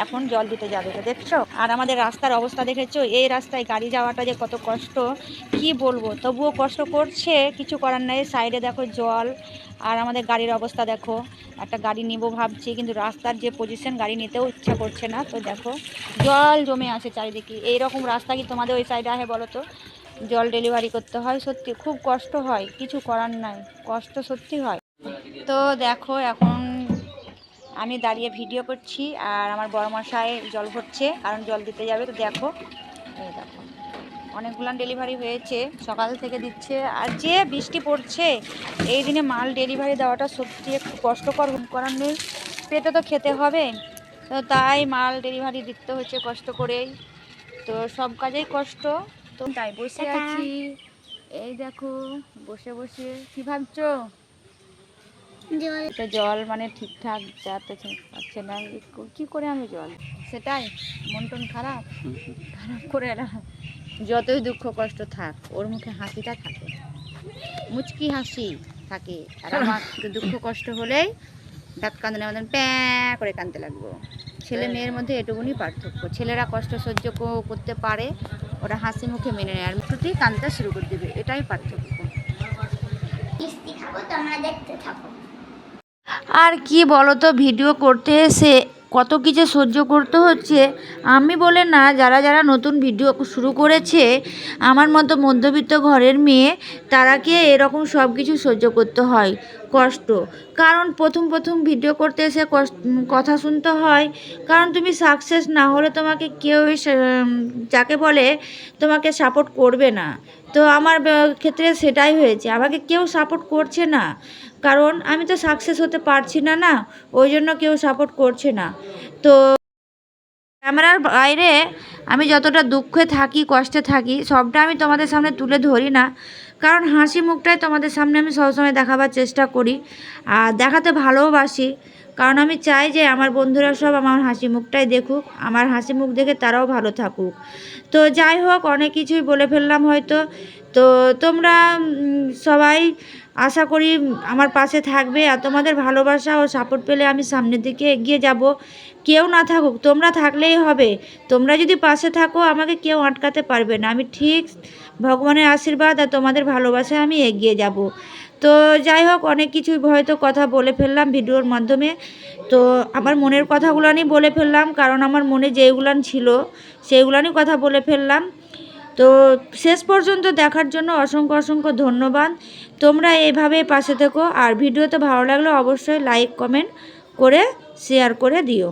এখন জল দিতে যাবে, তো দেখছো। আর আমাদের রাস্তার অবস্থা দেখেছো, এই রাস্তায় গাড়ি যাওয়াটা যে কত কষ্ট কি বলবো, তবুও কষ্ট করছে, কিছু করার নাই। সাইডে দেখো জল, আর আমাদের গাড়ির অবস্থা দেখো। একটা গাড়ি নিব ভাবছি, কিন্তু রাস্তার যে পজিশন গাড়ি নিতেও ইচ্ছা করছে না। তো দেখো জল জমে আছে চারিদিকে। এইরকম রাস্তা কি তোমাদের ওই সাইডে আহে বলো তো? জল ডেলিভারি করতে হয়, সত্যি খুব কষ্ট হয়, কিছু করার নাই, কষ্ট সত্যি হয়। তো দেখো এখন আমি দাঁড়িয়ে ভিডিও করছি, আর আমার বড়মশাই জল ভরছে, কারণ জল দিতে যাবে। তো দেখো, এই দেখো অনেকগুলান ডেলিভারি হয়েছে, সকাল থেকে দিচ্ছে। আর যে বৃষ্টি পড়ছে এই দিনে মাল ডেলিভারি দেওয়াটা সত্যি একটু কষ্টকর, করার নেই, পেটে তো খেতে হবে। তো তাই মাল ডেলিভারি দিতে হচ্ছে কষ্ট করেই। তো সব কাজেই কষ্ট। তো তাই বসে আছি, এই দেখো বসে বসে। কি ভাবছো? এটা জল মানে ঠিকঠাক যাতে পাচ্ছে না, কি করে আমি জল, সেটাই মন টন খারাপ খারাপ করে না। যতই দুঃখ কষ্ট থাক, ওর মুখে হাসিটা থাকে, মুচকি হাসি থাকে। আর আমার দুঃখ কষ্ট হলেই দাঁত কাঁদলে আমাদের প্যাঁ করে কাঁদতে লাগবো। ছেলে মেয়ের মধ্যে এটুকুনি পার্থক্য, ছেলেরা কষ্ট সহ্য করতে পারে, ওরা হাসি মুখে মেনে নেয়, আর মুখটি কাঁদতে শুরু করে দেবে, এটাই পার্থক্য। আর কি বলো তো, ভিডিও করতে এসে কত কিছু সহ্য করতে হচ্ছে। আমি বলে না, যারা যারা নতুন ভিডিও শুরু করেছে আমার মতো মধ্যবিত্ত ঘরের মেয়ে, তারাকে এরকম সব কিছু সহ্য করতে হয়, কষ্ট। কারণ প্রথম প্রথম ভিডিও করতে এসে কথা শুনতে হয়, কারণ তুমি সাকসেস না হলে তোমাকে কেউই যাকে বলে তোমাকে সাপোর্ট করবে না। তো আমার ক্ষেত্রে সেটাই হয়েছে, আমাকে কেউ সাপোর্ট করছে না, কারণ আমি তো সাকসেস হতে পারছি না, না ওই জন্য কেউ সাপোর্ট করছে না। তো ক্যামেরার বাইরে আমি যতটা দুঃখে থাকি, কষ্টে থাকি, সবটা আমি তোমাদের সামনে তুলে ধরি না, কারণ হাসি মুখটাই তোমাদের সামনে আমি সবসময় দেখাবার চেষ্টা করি, আর দেখাতে ভালোবাসি। কারণ আমি চাই যে আমার বন্ধুরা সব আমার হাসি মুখটাই দেখুক, আমার হাসি মুখ দেখে তারাও ভালো থাকুক। তো যাই হোক, অনেক কিছুই বলে ফেললাম হয়তো। তো তোমরা সবাই আশা করি আমার পাশে থাকবে, আর তোমাদের ভালোবাসা ও সাপোর্ট পেলে আমি সামনের দিকে এগিয়ে যাব। কেউ না থাকুক, তোমরা থাকলেই হবে। তোমরা যদি পাশে থাকো আমাকে কেউ আটকাতে পারবে না, আমি ঠিক ভগবানের আশীর্বাদ আর তোমাদের ভালোবাসায় আমি এগিয়ে যাব। তো যাই হোক, অনেক কিছুই হয়তো কথা বলে ফেললাম ভিডিওর মাধ্যমে। তো আমার মনের কথাগুলানি বলে ফেললাম, কারণ আমার মনে যেইগুলান ছিল সেইগুলানই কথা বলে ফেললাম। তো শেষ পর্যন্ত দেখার জন্য অসংখ্য অসংখ্য ধন্যবাদ। তোমরা এইভাবে পাশে থেকো, আর ভিডিওতে ভালো লাগলে অবশ্যই লাইক কমেন্ট করে শেয়ার করে দিও।